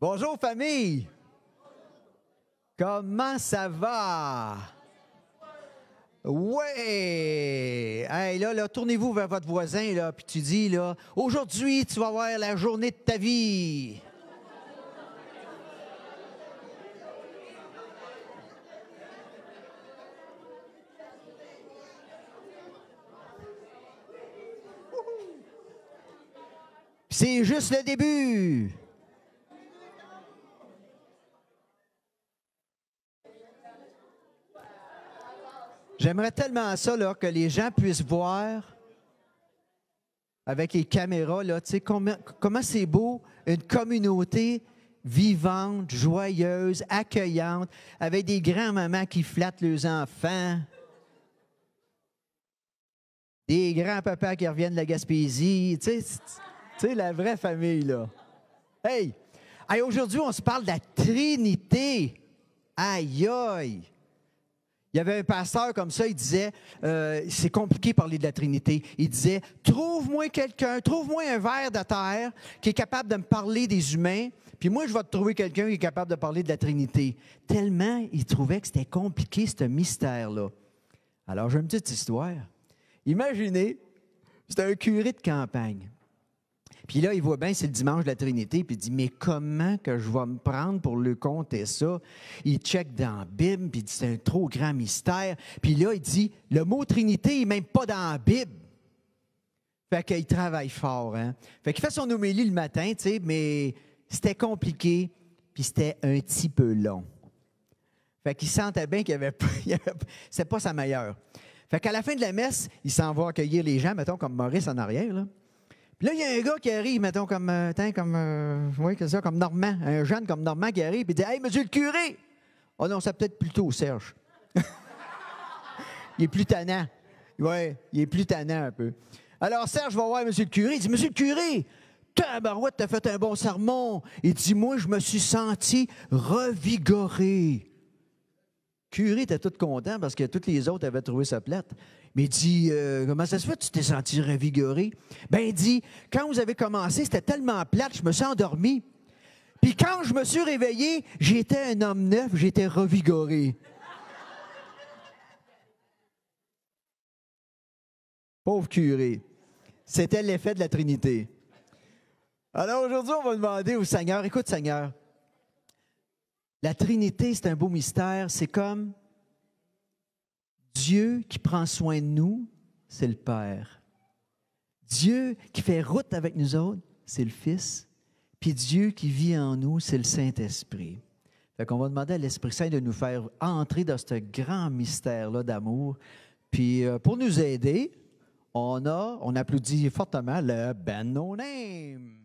Bonjour famille! Comment ça va? Ouais! Hey, là, tournez-vous vers votre voisin, là, puis tu dis, là, aujourd'hui, tu vas avoir la journée de ta vie. C'est juste le début. J'aimerais tellement ça, là, que les gens puissent voir avec les caméras, là, tu sais, comment c'est beau, une communauté vivante, joyeuse, accueillante, avec des grands-mamans qui flattent leurs enfants, des grands-papas qui reviennent de la Gaspésie, tu sais, la vraie famille, là. Hey! Hey, aujourd'hui, on se parle de la Trinité. Aïe, aïe! Il y avait un pasteur comme ça, il disait, c'est compliqué de parler de la Trinité. Il disait, trouve-moi quelqu'un, trouve-moi un ver de terre qui est capable de me parler des humains, puis moi, je vais te trouver quelqu'un qui est capable de parler de la Trinité. Tellement il trouvait que c'était compliqué, ce mystère-là. Alors, j'ai une petite histoire. Imaginez, c'était un curé de campagne. Puis là, il voit bien, c'est le dimanche de la Trinité, puis il dit, mais comment que je vais me prendre pour lui conter ça? Il check dans la Bible, puis il dit, c'est un trop grand mystère. Puis là, il dit, le mot Trinité n'est même pas dans la Bible. Fait qu'il travaille fort, hein? Fait qu'il fait son homélie le matin, tu sais, mais c'était compliqué, puis c'était un petit peu long. Fait qu'il sentait bien qu'il n'y avait pas, c'était pas sa meilleure. Fait qu'à la fin de la messe, il s'en va accueillir les gens, mettons, comme Maurice en arrière, là. Puis là, il y a un gars qui arrive, mettons, comme Normand, un jeune comme Normand qui arrive, et il dit, « Hey, monsieur le curé! » Oh non, c'est peut-être plutôt Serge. Il est plus tannant. Oui, il est plus tannant un peu. Alors, Serge va voir monsieur le curé, il dit, « Monsieur le curé, tabarouette, t'as fait un bon sermon. » Il dit, « Moi, je me suis senti revigoré. » Le curé était tout content parce que tous les autres avaient trouvé ça plate. Mais il dit, comment ça se fait que tu t'es senti revigoré? Ben, il dit, quand vous avez commencé, c'était tellement plate, je me suis endormi. Puis quand je me suis réveillé, j'étais un homme neuf, j'étais revigoré. Pauvre curé. C'était l'effet de la Trinité. Alors aujourd'hui, on va demander au Seigneur, écoute Seigneur, la Trinité, c'est un beau mystère. C'est comme Dieu qui prend soin de nous, c'est le Père. Dieu qui fait route avec nous autres, c'est le Fils. Puis Dieu qui vit en nous, c'est le Saint-Esprit. Fait qu'on va demander à l'Esprit Saint de nous faire entrer dans ce grand mystère-là d'amour. Puis pour nous aider, on applaudit fortement le Ben No Name.